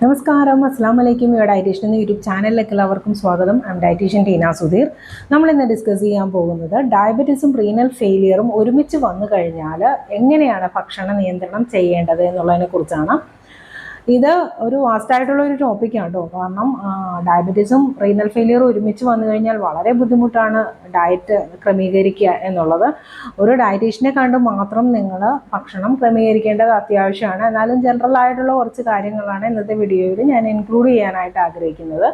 നമസ്കാരം, അസ്സാം വലൈക്കും. യുവർ ഡയറ്റീഷ്യൻ എന്ന യൂട്യൂബ് ചാനലിലേക്ക് എല്ലാവർക്കും സ്വാഗതം. I am dietician Teena Sudheer. നമ്മളിന്ന് ഡിസ്കസ് ചെയ്യാൻ പോകുന്നത് ഡയബറ്റീസും റീനൽ ഫെയിലിയറും ഒരുമിച്ച് വന്നു കഴിഞ്ഞാൽ എങ്ങനെയാണ് ഭക്ഷണ നിയന്ത്രണം ചെയ്യേണ്ടത് എന്നുള്ളതിനെ കുറിച്ചാണ്. ഇത് ഒരു വാസ്റ്റായിട്ടുള്ള ഒരു ടോപ്പിക്കാണ് കേട്ടോ. കാരണം ഡയബറ്റീസും റീനൽ ഫെയിലിയറും ഒരുമിച്ച് വന്നു കഴിഞ്ഞാൽ വളരെ ബുദ്ധിമുട്ടാണ് ഡയറ്റ് ക്രമീകരിക്കുക എന്നുള്ളത്. ഒരു ഡയറ്റീഷ്യനെ കണ്ട് മാത്രം നിങ്ങൾ ഭക്ഷണം ക്രമീകരിക്കേണ്ടത് അത്യാവശ്യമാണ്. എന്നാലും ജനറൽ ആയിട്ടുള്ള കുറച്ച് കാര്യങ്ങളാണ് ഇന്നത്തെ വീഡിയോയിൽ ഞാൻ ഇൻക്ലൂഡ് ചെയ്യാനായിട്ട് ആഗ്രഹിക്കുന്നത്.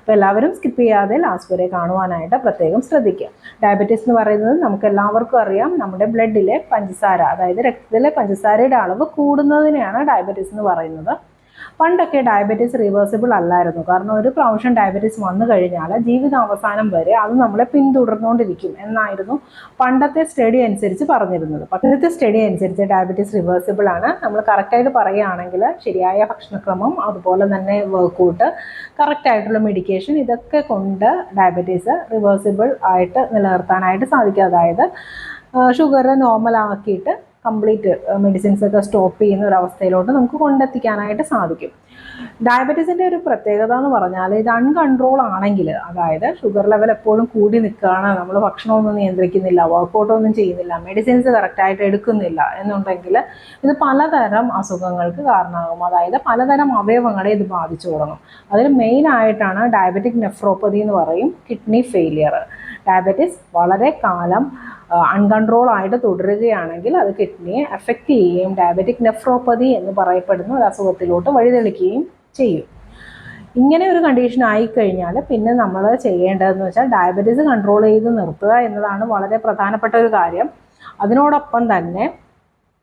അപ്പോൾ എല്ലാവരും സ്കിപ്പ് ചെയ്യാതെ ലാസ്റ്റ് വരെ കാണുവാനായിട്ട് പ്രത്യേകം ശ്രദ്ധിക്കുക. ഡയബറ്റീസ് എന്ന് പറയുന്നത് നമുക്ക് എല്ലാവർക്കും അറിയാം, നമ്മുടെ ബ്ലഡിലെ പഞ്ചസാര, അതായത് രക്തത്തിലെ പഞ്ചസാരയുടെ അളവ് കൂടുന്നതിനെയാണ് ഡയബറ്റീസ് എന്ന് പറയുന്നത്. പണ്ടൊക്കെ ഡയബറ്റീസ് റിവേഴ്സിബിൾ അല്ലായിരുന്നു. കാരണം ഒരു പ്രാവശ്യം ഡയബറ്റീസ് വന്നു കഴിഞ്ഞാൽ ജീവിതാവസാനം വരെ അത് നമ്മളെ പിന്തുടർന്നുകൊണ്ടിരിക്കും എന്നായിരുന്നു പണ്ടത്തെ സ്റ്റഡി അനുസരിച്ച് പറഞ്ഞിരുന്നത്. പണ്ടത്തെ സ്റ്റഡി അനുസരിച്ച് ഡയബറ്റീസ് റിവേഴ്സിബിൾ ആണ്. നമ്മൾ കറക്റ്റായിട്ട് പറയുകയാണെങ്കിൽ ശരിയായ ഭക്ഷണക്രമം, അതുപോലെ തന്നെ വർക്കൗട്ട്, കറക്റ്റായിട്ടുള്ള മെഡിക്കേഷൻ, ഇതൊക്കെ കൊണ്ട് ഡയബറ്റീസ് റിവേഴ്സിബിൾ ആയിട്ട് നിലനിർത്താനായിട്ട് സാധിക്കും. അതായത് ഷുഗർ നോർമലാക്കിയിട്ട് കംപ്ലീറ്റ് മെഡിസിൻസ് ഒക്കെ സ്റ്റോപ്പ് ചെയ്യുന്ന ഒരു അവസ്ഥയിലോട്ട് നമുക്ക് കൊണ്ടെത്തിക്കാനായിട്ട് സാധിക്കും. ഡയബറ്റീസിൻ്റെ ഒരു പ്രത്യേകത എന്ന് പറഞ്ഞാൽ ഇത് അൺകൺട്രോൾ ആണെങ്കിൽ, അതായത് ഷുഗർ ലെവൽ എപ്പോഴും കൂടി നിൽക്കുകയാണ്, നമ്മൾ ഭക്ഷണമൊന്നും നിയന്ത്രിക്കുന്നില്ല, വർക്കൗട്ടൊന്നും ചെയ്യുന്നില്ല, മെഡിസിൻസ് കറക്റ്റായിട്ട് എടുക്കുന്നില്ല എന്നുണ്ടെങ്കിൽ ഇത് പലതരം അസുഖങ്ങൾക്ക് കാരണമാകും. അതായത് പലതരം അവയവങ്ങളെ ഇത് ബാധിച്ചു തുടങ്ങും. അതിൽ മെയിനായിട്ടാണ് ഡയബറ്റിക് നെഫ്രോപ്പതി എന്ന് പറയും, കിഡ്നി ഫെയിലിയർ. ഡയബറ്റീസ് വളരെ കാലം അൺകൺട്രോൾ ആയിട്ട് തുടരുകയാണെങ്കിൽ അത് കിഡ്നിയെ എഫക്റ്റ് ചെയ്യുകയും ഡയബറ്റിക് നെഫ്രോപ്പതി എന്ന് പറയപ്പെടുന്ന ഒരു അസുഖത്തിലോട്ട് വഴിതെളിക്കുകയും ചെയ്യും. ഇങ്ങനെ ഒരു കണ്ടീഷൻ ആയിക്കഴിഞ്ഞാൽ പിന്നെ നമ്മൾ ചെയ്യേണ്ടതെന്ന് വെച്ചാൽ ഡയബറ്റീസ് കൺട്രോൾ ചെയ്ത് നിർത്തുക എന്നതാണ് വളരെ പ്രധാനപ്പെട്ട ഒരു കാര്യം. അതിനോടൊപ്പം തന്നെ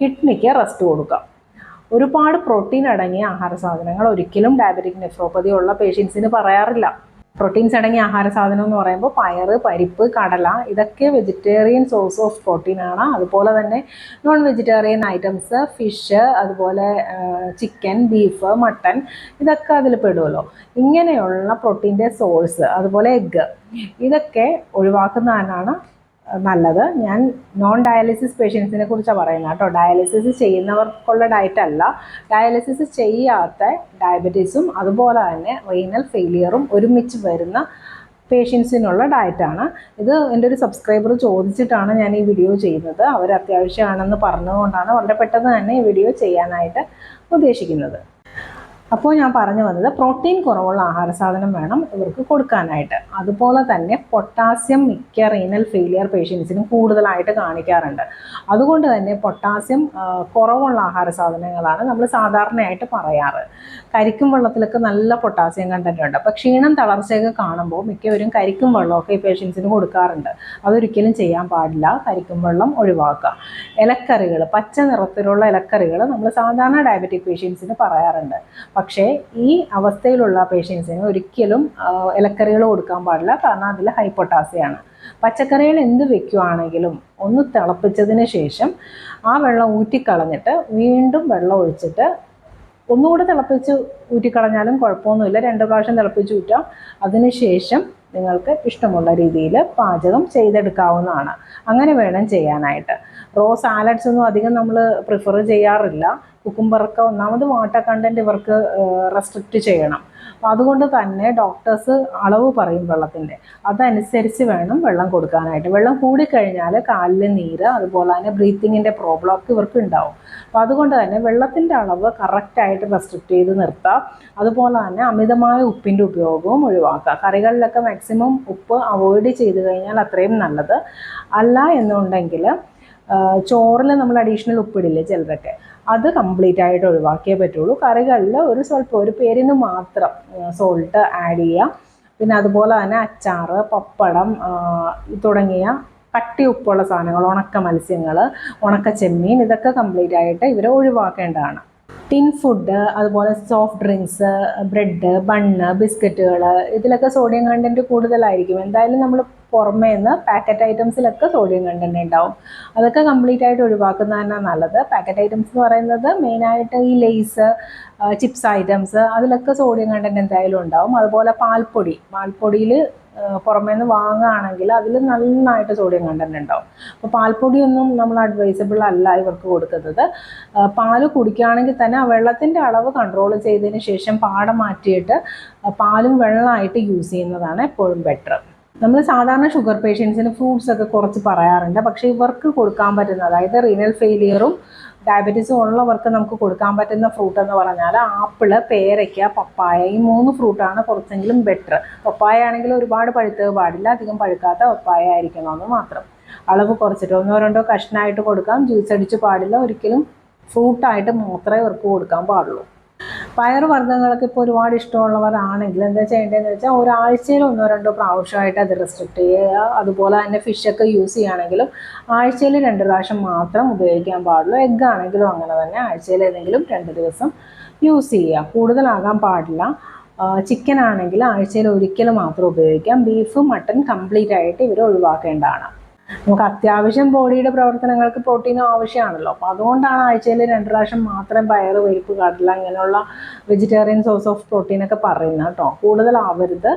കിഡ്നിക്ക് റെസ്റ്റ് കൊടുക്കുക. ഒരുപാട് പ്രോട്ടീൻ അടങ്ങിയ ആഹാര സാധനങ്ങൾ ഒരിക്കലും ഡയബറ്റിക് നെഫ്രോപ്പതി ഉള്ള പേഷ്യൻസിന് പറയാറില്ല. പ്രോട്ടീൻസ് അടങ്ങിയ ആഹാര സാധനം എന്ന് പറയുമ്പോൾ പയറ്, പരിപ്പ്, കടല, ഇതൊക്കെ വെജിറ്റേറിയൻ സോഴ്സ് ഓഫ് പ്രോട്ടീനാണ്. അതുപോലെ തന്നെ നോൺ വെജിറ്റേറിയൻ ഐറ്റംസ്, ഫിഷ്, അതുപോലെ ചിക്കൻ, ബീഫ്, മട്ടൺ, ഇതൊക്കെ അതിൽ പെടുമല്ലോ. ഇങ്ങനെയുള്ള പ്രോട്ടീൻ്റെ സോഴ്സ്, അതുപോലെ എഗ്ഗ്, ഇതൊക്കെ ഒഴിവാക്കുന്നതാണ് നല്ലത്. ഞാൻ നോൺ ഡയാലിസിസ് പേഷ്യൻസിനെ കുറിച്ചാണ് പറയുന്നത് കേട്ടോ. ഡയാലിസിസ് ചെയ്യുന്നവർക്കുള്ള ഡയറ്റ് അല്ല, ഡയാലിസിസ് ചെയ്യാത്ത ഡയബറ്റീസും അതുപോലെ തന്നെ റീനൽ ഫെയിലിയറും ഒരുമിച്ച് വരുന്ന പേഷ്യൻസിനുള്ള ഡയറ്റാണ് ഇത്. എൻ്റെ ഒരു സബ്സ്ക്രൈബർ ചോദിച്ചിട്ടാണ് ഞാൻ ഈ വീഡിയോ ചെയ്യുന്നത്. അവർ അത്യാവശ്യമാണെന്ന് പറഞ്ഞതുകൊണ്ടാണ് വളരെ പെട്ടെന്ന് തന്നെ ഈ വീഡിയോ ചെയ്യാനായിട്ട് ഉദ്ദേശിക്കുന്നത്. അപ്പോൾ ഞാൻ പറഞ്ഞു വന്നത്, പ്രോട്ടീൻ കുറവുള്ള ആഹാര സാധനം വേണം ഇവർക്ക് കൊടുക്കാനായിട്ട്. അതുപോലെ തന്നെ പൊട്ടാസ്യം മിക്ക റീനൽ ഫെയിലിയർ പേഷ്യൻസിനും കൂടുതലായിട്ട് കാണിക്കാറുണ്ട്. അതുകൊണ്ട് തന്നെ പൊട്ടാസ്യം കുറവുള്ള ആഹാര സാധനങ്ങളാണ് നമ്മൾ സാധാരണയായിട്ട് പറയാറ്. കരിക്കും വെള്ളത്തിലൊക്കെ നല്ല പൊട്ടാസ്യം കണ്ടന്റ് ഉണ്ട്. അപ്പോൾ ക്ഷീണം, തളർച്ചയൊക്കെ കാണുമ്പോൾ മിക്കവരും കരിക്കും വെള്ളമൊക്കെ ഈ പേഷ്യൻസിന് കൊടുക്കാറുണ്ട്. അതൊരിക്കലും ചെയ്യാൻ പാടില്ല. കരിക്കും വെള്ളം ഒഴിവാക്കുക. ഇലക്കറികൾ, പച്ച നിറത്തിലുള്ള ഇലക്കറികൾ നമ്മൾ സാധാരണ ഡയബറ്റിക് പേഷ്യൻസിന് പറയാറുണ്ട്. പക്ഷേ ഈ അവസ്ഥയിലുള്ള പേഷ്യൻസിന് ഒരിക്കലും ഇലക്കറികൾ കൊടുക്കാൻ പാടില്ല. കാരണം അതിൽ ഹൈ പൊട്ടാസ്യമാണ്. പച്ചക്കറികൾ എന്ത് വെക്കുകയാണെങ്കിലും ഒന്ന് തിളപ്പിച്ചതിന് ശേഷം ആ വെള്ളം ഊറ്റിക്കളഞ്ഞിട്ട് വീണ്ടും വെള്ളം ഒഴിച്ചിട്ട് ഒന്നുകൂടെ തിളപ്പിച്ച് ഊറ്റിക്കളഞ്ഞാലും കുഴപ്പമൊന്നുമില്ല. 2 പ്രാവശ്യം തിളപ്പിച്ച് ഊറ്റാം. അതിനുശേഷം നിങ്ങൾക്ക് ഇഷ്ടമുള്ള രീതിയിൽ പാചകം ചെയ്തെടുക്കാവുന്നതാണ്. അങ്ങനെ വേണം ചെയ്യാനായിട്ട്. റോ സാലഡ്സ് ഒന്നും അധികം നമ്മൾ പ്രിഫർ ചെയ്യാറില്ല. കുക്കുംബറൊക്കെ ഒന്നാമത് വാട്ടർ കണ്ടൻറ്റ് ഇവർക്ക് റെസ്ട്രിക്റ്റ് ചെയ്യണം. അപ്പോൾ അതുകൊണ്ട് തന്നെ ഡോക്ടേഴ്സ് അളവ് പറയും വെള്ളത്തിൻ്റെ, അതനുസരിച്ച് വേണം വെള്ളം കൊടുക്കാനായിട്ട്. വെള്ളം കൂടിക്കഴിഞ്ഞാൽ കാലിൽ നീര്, അതുപോലെ തന്നെ ബ്രീത്തിങ്ങിൻ്റെ പ്രോബ്ലം ഒക്കെ ഇവർക്ക് ഉണ്ടാവും. അപ്പോൾ അതുകൊണ്ട് തന്നെ വെള്ളത്തിൻ്റെ അളവ് കറക്റ്റായിട്ട് റെസ്ട്രിക്റ്റ് ചെയ്ത് നിർത്തുക. അതുപോലെ തന്നെ അമിതമായ ഉപ്പിൻ്റെ ഉപയോഗവും ഒഴിവാക്കുക. കറികളിലൊക്കെ മാക്സിമം ഉപ്പ് അവോയ്ഡ് ചെയ്ത് കഴിഞ്ഞാൽ അത്രയും നല്ലത്. അല്ല എന്നുണ്ടെങ്കിൽ ചോറിൽ നമ്മൾ അഡീഷണൽ ഉപ്പിടില്ലേ ചിലരൊക്കെ, അത് കംപ്ലീറ്റ് ആയിട്ട് ഒഴിവാക്കിയേ പറ്റുള്ളൂ. കറികളിൽ ഒരു സ്വല്പം, ഒരു പേരിന് മാത്രം സോൾട്ട് ആഡ് ചെയ്യുക. പിന്നെ അതുപോലെ തന്നെ അച്ചാർ, പപ്പടം തുടങ്ങിയ കട്ടി ഉപ്പുള്ള സാധനങ്ങൾ, ഉണക്ക മത്സ്യങ്ങൾ, ഉണക്ക ചെമ്മീൻ, ഇതൊക്കെ കംപ്ലീറ്റ് ആയിട്ട് ഇവരെ ഒഴിവാക്കേണ്ടതാണ്. ടിൻ ഫുഡ്, അതുപോലെ സോഫ്റ്റ് ഡ്രിങ്ക്സ്, ബ്രെഡ്, ബണ്ണ്, ബിസ്ക്കറ്റുകൾ, ഇതിലൊക്കെ സോഡിയം കണ്ടൻറ്റ് കൂടുതലായിരിക്കും. എന്തായാലും നമ്മൾ പുറമേ നിന്ന് പാക്കറ്റ് ഐറ്റംസിലൊക്കെ സോഡിയം കണ്ടൻറ്റ് ഉണ്ടാവും. അതൊക്കെ കംപ്ലീറ്റ് ആയിട്ട് ഒഴിവാക്കുന്നതാണ് നല്ലത്. പാക്കറ്റ് ഐറ്റംസ് എന്ന് പറയുന്നത് മെയിനായിട്ട് ഈ ലേസ്, ചിപ്സ് ഐറ്റംസ്, അതിലൊക്കെ സോഡിയം കണ്ടൻറ്റ് എന്തായാലും ഉണ്ടാവും. അതുപോലെ പാൽപ്പൊടിയിൽ പുറമേ നിന്ന് വാങ്ങുകയാണെങ്കിൽ അതിൽ നന്നായിട്ട് സോഡിയം കണ്ടന്റ് ഉണ്ടാവും. അപ്പോൾ പാൽപ്പൊടിയൊന്നും നമ്മൾ അഡ്വൈസബിൾ അല്ല ഇവർക്ക് കൊടുക്കുന്നത്. പാല് കുടിക്കുകയാണെങ്കിൽ തന്നെ ആ വെള്ളത്തിൻ്റെ അളവ് കൺട്രോൾ ചെയ്തതിന് ശേഷം പാട മാറ്റിയിട്ട് പാലും വെള്ളമായിട്ട് യൂസ് ചെയ്യുന്നതാണ് എപ്പോഴും ബെറ്റർ. നമ്മൾ സാധാരണ ഷുഗർ പേഷ്യൻസിന് ഫ്രൂട്ട്സ് ഒക്കെ കുറച്ച് പറയാറുണ്ട്, പക്ഷേ ഇവർക്ക് കൊടുക്കാൻ പറ്റുന്ന, അതായത് റീനൽ ഫെയിലിയറും ഡയബറ്റീസും ഉള്ളവർക്ക് നമുക്ക് കൊടുക്കാൻ പറ്റുന്ന ഫ്രൂട്ട് എന്ന് പറഞ്ഞാൽ ആപ്പിള്, പേരയ്ക്ക, പപ്പായ, ഈ 3 ഫ്രൂട്ടാണ് കുറച്ചെങ്കിലും ബെറ്റർ. പപ്പായ ആണെങ്കിൽ ഒരുപാട് പഴുത്തത് പാടില്ല, അധികം പഴുക്കാത്ത പപ്പായ ആയിരിക്കണമെന്ന് മാത്രം. അളവ് കുറച്ചിട്ട് 1-2 കഷ്ണമായിട്ട് കൊടുക്കാം, ജ്യൂസ് അടിച്ച് പാടില്ല. ഒരിക്കലും ഫ്രൂട്ടായിട്ട് മാത്രമേ ഇവർക്ക് കൊടുക്കാൻ പാടുള്ളൂ. പയറുവർഗ്ഗങ്ങളൊക്കെ ഇപ്പോൾ ഒരുപാട് ഇഷ്ടമുള്ളവരാണെങ്കിൽ എന്താ ചെയ്യേണ്ടതെന്ന് വെച്ചാൽ ഒരാഴ്ചയിൽ 1-2 പ്രാവശ്യമായിട്ട് അത് റെസ്ട്രിക്റ്റ് ചെയ്യുക. അതുപോലെ തന്നെ ഫിഷൊക്കെ യൂസ് ചെയ്യുകയാണെങ്കിലും ആഴ്ചയിൽ 2 പ്രാവശ്യം മാത്രം ഉപയോഗിക്കാൻ പാടുള്ളൂ. എഗ്ഗ് ആണെങ്കിലും അങ്ങനെ തന്നെ ആഴ്ചയിൽ ഏതെങ്കിലും 2 ദിവസം യൂസ് ചെയ്യുക, കൂടുതലാകാൻ പാടില്ല. ചിക്കൻ ആണെങ്കിൽ ആഴ്ചയിൽ ഒരിക്കൽ മാത്രം ഉപയോഗിക്കാം. ബീഫ്, മട്ടൺ കംപ്ലീറ്റ് ആയിട്ട് ഇവർ ഒഴിവാക്കേണ്ടതാണ്. നമുക്ക് അത്യാവശ്യം ബോഡിയുടെ പ്രവർത്തനങ്ങൾക്ക് പ്രോട്ടീനും ആവശ്യമാണല്ലോ. അപ്പോൾ അതുകൊണ്ടാണ് ആഴ്ചയിൽ 2 പ്രാവശ്യം മാത്രം പയറ്, പരിപ്പ്, കടല ഇങ്ങനെയുള്ള വെജിറ്റേറിയൻ സോഴ്സ് ഓഫ് പ്രോട്ടീനൊക്കെ പറയുന്നത് കേട്ടോ. കൂടുതലാവരുത്.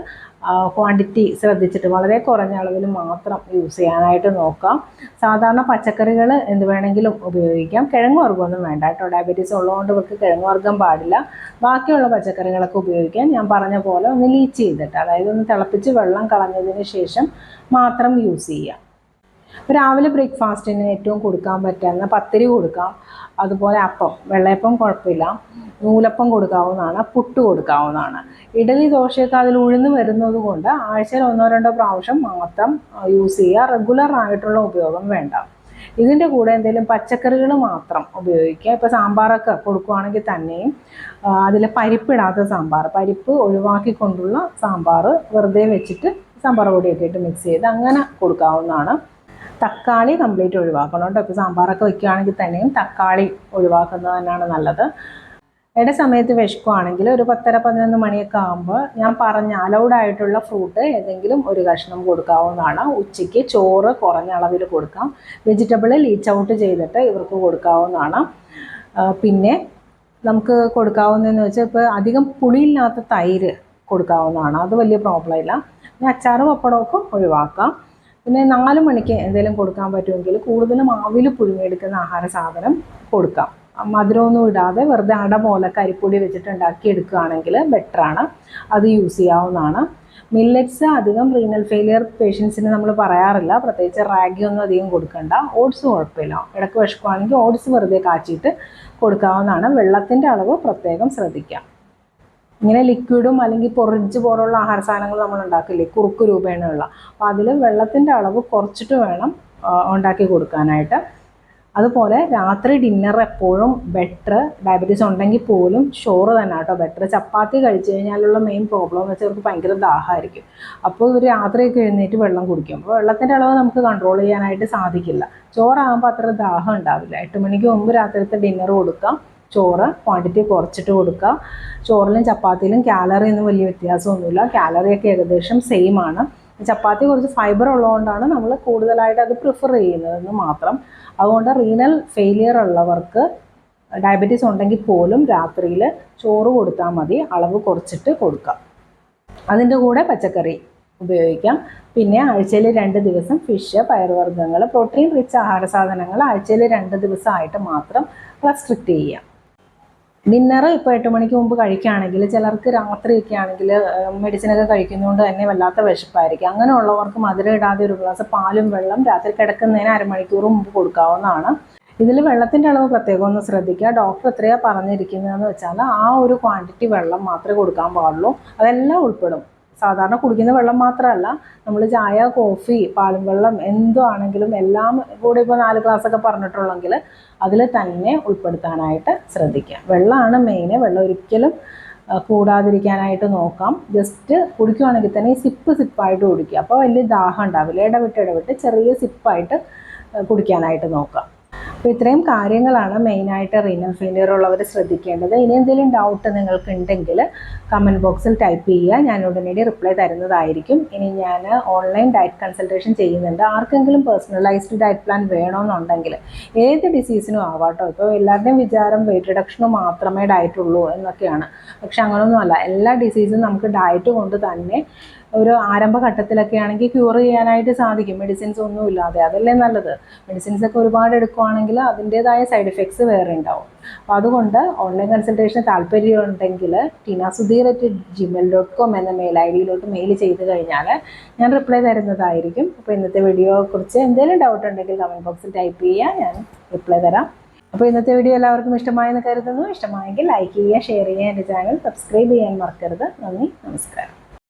ക്വാണ്ടിറ്റി ശ്രദ്ധിച്ചിട്ട് വളരെ കുറഞ്ഞ അളവിൽ മാത്രം യൂസ് ചെയ്യാനായിട്ട് നോക്കാം. സാധാരണ പച്ചക്കറികൾ എന്ത് വേണമെങ്കിലും ഉപയോഗിക്കാം. കിഴങ്ങ് വർഗ്ഗമൊന്നും വേണ്ട കേട്ടോ. ഡയബറ്റീസ് ഉള്ളതുകൊണ്ട് ഇവർക്ക് കിഴങ്ങ് വർഗ്ഗം പാടില്ല. ബാക്കിയുള്ള പച്ചക്കറികളൊക്കെ ഉപയോഗിക്കാം. ഞാൻ പറഞ്ഞ പോലെ ഒന്ന് ലീച്ച് ചെയ്തിട്ട്, അതായത് ഒന്ന് തിളപ്പിച്ച് വെള്ളം കളഞ്ഞതിന് ശേഷം മാത്രം യൂസ് ചെയ്യാം. രാവിലെ ബ്രേക്ക്ഫാസ്റ്റിന് ഏറ്റവും കൊടുക്കാൻ പറ്റുന്ന പത്തിരി കൊടുക്കാം, അതുപോലെ അപ്പം, വെള്ളയപ്പം കുഴപ്പമില്ല, നൂലപ്പം കൊടുക്കാവുന്നതാണ്, പുട്ട് കൊടുക്കാവുന്നതാണ്. ഇഡലി, ദോശയൊക്കെ അതിൽ ഉഴുന്ന് വരുന്നത് കൊണ്ട് ആഴ്ചയിൽ 1-2 പ്രാവശ്യം മാത്രം യൂസ് ചെയ്യുക. റെഗുലർ ആയിട്ടുള്ള ഉപയോഗം വേണ്ട. ഇതിൻ്റെ കൂടെ എന്തെങ്കിലും പച്ചക്കറികൾ മാത്രം ഉപയോഗിക്കുക. ഇപ്പോൾ സാമ്പാറൊക്കെ കൊടുക്കുകയാണെങ്കിൽ തന്നെയും അതിൽ പരിപ്പിടാത്ത സാമ്പാർ, പരിപ്പ് ഒഴിവാക്കിക്കൊണ്ടുള്ള സാമ്പാർ വെറുതെ വെച്ചിട്ട് സാമ്പാർ പൊടിയൊക്കെ ഇട്ട് മിക്സ് ചെയ്ത് അങ്ങനെ കൊടുക്കാവുന്നതാണ്. തക്കാളി കംപ്ലീറ്റ് ഒഴിവാക്കണം കേട്ടോ. ഇപ്പോൾ സാമ്പാറൊക്കെ വയ്ക്കുകയാണെങ്കിൽ തന്നെയും തക്കാളി ഒഴിവാക്കുന്നത് തന്നെയാണ് നല്ലത്. ഇട സമയത്ത് വിശക്കുവാണെങ്കിൽ ഒരു 10-11 മണിയൊക്കെ ആകുമ്പോൾ ഞാൻ പറഞ്ഞ അലൗഡായിട്ടുള്ള ഫ്രൂട്ട് ഏതെങ്കിലും ഒരു കഷ്ണം കൊടുക്കാവുന്നതാണ്. ഉച്ചയ്ക്ക് ചോറ് കുറഞ്ഞ അളവിൽ കൊടുക്കാം. വെജിറ്റബിൾ ലീച്ച് ഔട്ട് ചെയ്തിട്ട് ഇവർക്ക് കൊടുക്കാവുന്നതാണ്. പിന്നെ നമുക്ക് കൊടുക്കാവുന്നതെന്ന് വെച്ചാൽ ഇപ്പോൾ അധികം പുളിയില്ലാത്ത തൈര് കൊടുക്കാവുന്നതാണ്. അത് വലിയ പ്രോബ്ലം ഇല്ല. പിന്നെ അച്ചാറ്, പപ്പടമൊക്കെ ഒഴിവാക്കാം. പിന്നെ 4 മണിക്ക് എന്തെങ്കിലും കൊടുക്കാൻ പറ്റുമെങ്കിൽ കൂടുതലും ആവിൽ പുഴുങ്ങിയെടുക്കുന്ന ആഹാര സാധനം കൊടുക്കാം. മധുരമൊന്നും ഇടാതെ വെറുതെ അട പോലെ കരിപ്പൊടി വെച്ചിട്ട് ഉണ്ടാക്കിയെടുക്കുകയാണെങ്കിൽ ബെറ്ററാണ്. അത് യൂസ് ചെയ്യാവുന്നതാണ്. മില്ലറ്റ്സ് അധികം റീനൽ ഫെയിലിയർ പേഷ്യൻസിന് നമ്മൾ പറയാറില്ല, പ്രത്യേകിച്ച് റാഗി ഒന്നും അധികം കൊടുക്കണ്ട. ഓട്സ് കുഴപ്പമില്ല. ഇടയ്ക്ക് വിശക്കുവാണെങ്കിൽ ഓട്സ് വെറുതെ കാച്ചിയിട്ട് കൊടുക്കാവുന്നതാണ്. വെള്ളത്തിൻ്റെ അളവ് പ്രത്യേകം ശ്രദ്ധിക്കാം. ഇങ്ങനെ ലിക്വിഡും അല്ലെങ്കിൽ പൊറിഞ്ച് പോലുള്ള ആഹാര സാധനങ്ങൾ നമ്മൾ ഉണ്ടാക്കില്ലേ, കുറുക്ക് രൂപേണയുള്ള, അപ്പോൾ അതിൽ വെള്ളത്തിൻ്റെ അളവ് കുറച്ചിട്ട് വേണം ഉണ്ടാക്കി കൊടുക്കാനായിട്ട്. അതുപോലെ രാത്രി ഡിന്നർ എപ്പോഴും ബെറ്റർ, ഡയബറ്റീസ് ഉണ്ടെങ്കിൽ പോലും ചോറ് തന്നെ കേട്ടോ ബെറ്റർ. ചപ്പാത്തി കഴിച്ചു കഴിഞ്ഞാലുള്ള മെയിൻ പ്രോബ്ലം എന്ന് വെച്ചാൽ അവർക്ക് ഭയങ്കര ദാഹമായിരിക്കും. അപ്പോൾ ഇവർ രാത്രിയൊക്കെ എഴുന്നേറ്റ് വെള്ളം കുടിക്കും. അപ്പോൾ വെള്ളത്തിൻ്റെ അളവ് നമുക്ക് കൺട്രോൾ ചെയ്യാനായിട്ട് സാധിക്കില്ല. ചോറാകുമ്പോൾ അത്ര ദാഹം ഉണ്ടാവില്ല. 8 മണിക്ക് മുമ്പ് രാത്രിത്തെ ഡിന്നർ കൊടുക്കാം. ചോറ് ക്വാണ്ടിറ്റി കുറച്ചിട്ട് കൊടുക്കുക. ചോറിലും ചപ്പാത്തിയിലും കാലറി ഒന്നും വലിയ വ്യത്യാസമൊന്നുമില്ല. കാലറിയൊക്കെ ഏകദേശം സെയിം ആണ്. ചപ്പാത്തി കുറച്ച് ഫൈബർ ഉള്ളതുകൊണ്ടാണ് നമ്മൾ കൂടുതലായിട്ട് അത് പ്രിഫർ ചെയ്യുന്നതെന്ന് മാത്രം. അതുകൊണ്ട് റീനൽ ഫെയിലിയർ ഉള്ളവർക്ക് ഡയബറ്റീസ് ഉണ്ടെങ്കിൽ പോലും രാത്രിയിൽ ചോറ് കൊടുത്താൽ മതി, അളവ് കുറച്ചിട്ട് കൊടുക്കാം. അതിൻ്റെ കൂടെ പച്ചക്കറി ഉപയോഗിക്കാം. പിന്നെ ആഴ്ചയിൽ 2 ദിവസം ഫിഷ്, പയറുവർഗ്ഗങ്ങൾ, പ്രോട്ടീൻ റിച്ച് ആഹാര സാധനങ്ങൾ ആഴ്ചയിൽ 2 ദിവസമായിട്ട് മാത്രം റെസ്ട്രിക്റ്റ് ചെയ്യാം. ഡിന്നർ ഇപ്പോൾ 8 മണിക്ക് മുമ്പ് കഴിക്കുകയാണെങ്കിൽ ചിലർക്ക് രാത്രിയൊക്കെ ആണെങ്കിൽ മെഡിസിനൊക്കെ കഴിക്കുന്നതുകൊണ്ട് തന്നെ വല്ലാത്ത വിശപ്പായിരിക്കും. അങ്ങനെയുള്ളവർക്ക് മധുരം ഇടാതെ ഒരു ഗ്ലാസ് പാലും വെള്ളം രാത്രി കിടക്കുന്നതിന് 1/2 മണിക്കൂർ മുമ്പ് കൊടുക്കാവുന്നതാണ്. ഇതിൽ വെള്ളത്തിൻ്റെ അളവ് പ്രത്യേകം ഒന്ന് ശ്രദ്ധിക്കുക. ഡോക്ടർ എത്രയാണ് പറഞ്ഞിരിക്കുന്നതെന്ന് വെച്ചാൽ ആ ഒരു ക്വാണ്ടിറ്റി വെള്ളം മാത്രമേ കൊടുക്കാൻ പാടുള്ളൂ. അതെല്ലാം ഉൾപ്പെടും. സാധാരണ കുടിക്കുന്ന വെള്ളം മാത്രമല്ല, നമ്മൾ ചായ, കോഫി, പാലും വെള്ളം എന്തോ ആണെങ്കിലും എല്ലാം കൂടി ഇപ്പോൾ 4 ഗ്ലാസ്സൊക്കെ പറഞ്ഞിട്ടുള്ളെങ്കിൽ അതിൽ തന്നെ ഉൾപ്പെടുത്താനായിട്ട് ശ്രദ്ധിക്കാം. വെള്ളമാണ് മെയിൻ. വെള്ളം ഒരിക്കലും കൂടാതിരിക്കാനായിട്ട് നോക്കാം. ജസ്റ്റ് കുടിക്കുകയാണെങ്കിൽ തന്നെ സിപ്പായിട്ട് കുടിക്കുക. അപ്പോൾ വലിയ ദാഹം ഉണ്ടാവില്ല. ഇടവിട്ട് ചെറിയ സിപ്പായിട്ട് കുടിക്കാനായിട്ട് നോക്കാം. അപ്പോൾ ഇത്രയും കാര്യങ്ങളാണ് മെയിനായിട്ട് റീനൽ ഫെയിലിയർ ഉള്ളവർ ശ്രദ്ധിക്കേണ്ടത്. ഇനി എന്തെങ്കിലും ഡൗട്ട് നിങ്ങൾക്ക് ഉണ്ടെങ്കിൽ കമൻറ്റ് ബോക്സിൽ ടൈപ്പ് ചെയ്യുക. ഞാൻ ഉടനടി റിപ്ലൈ തരുന്നതായിരിക്കും. ഇനി ഞാൻ ഓൺലൈൻ ഡയറ്റ് കൺസൾട്ടേഷൻ ചെയ്യുന്നുണ്ട്. ആർക്കെങ്കിലും പേഴ്സണലൈസ്ഡ് ഡയറ്റ് പ്ലാൻ വേണമെന്നുണ്ടെങ്കിൽ ഏത് ഡിസീസിനും ആവാട്ടോ. ഇപ്പോൾ എല്ലാവരുടെയും വിചാരം വെയിറ്റ് റിഡക്ഷന് മാത്രമേ ഡയറ്റ് ഉള്ളൂ എന്നൊക്കെയാണ്. പക്ഷെ അങ്ങനെയൊന്നുമല്ല. എല്ലാ ഡിസീസും നമുക്ക് ഡയറ്റ് കൊണ്ട് തന്നെ ഒരു ആരംഭഘട്ടത്തിലൊക്കെ ആണെങ്കിൽ ക്യൂർ ചെയ്യാനായിട്ട് സാധിക്കും, മെഡിസിൻസ് ഒന്നും ഇല്ലാതെ. അതല്ലേ നല്ലത്. മെഡിസിൻസ് ഒക്കെ ഒരുപാട് എടുക്കുകയാണെങ്കിൽ അതിൻ്റേതായ സൈഡ് എഫക്ട്സ് വേറെ ഉണ്ടാവും. അപ്പോൾ അതുകൊണ്ട് ഓൺലൈൻ കൺസൾട്ടേഷൻ താല്പര്യമുണ്ടെങ്കിൽ tinasudir@gmail.com എന്ന മെയിൽ ID മെയിൽ ചെയ്ത് കഴിഞ്ഞാൽ ഞാൻ റിപ്ലൈ തരുന്നതായിരിക്കും. അപ്പോൾ ഇന്നത്തെ വീഡിയോയെക്കുറിച്ച് എന്തെങ്കിലും ഡൗട്ട് ഉണ്ടെങ്കിൽ കമൻറ്റ് ബോക്സിൽ ടൈപ്പ് ചെയ്യുക, ഞാൻ റിപ്ലൈ തരാം. അപ്പോൾ ഇന്നത്തെ വീഡിയോ എല്ലാവർക്കും ഇഷ്ടമായെന്ന് കരുതുന്നു. ഇഷ്ടമായെങ്കിൽ ലൈക്ക് ചെയ്യുക, ഷെയർ ചെയ്യുക, എൻ്റെ ചാനൽ സബ്സ്ക്രൈബ് ചെയ്യാൻ മറക്കരുത്. നന്ദി, നമസ്കാരം.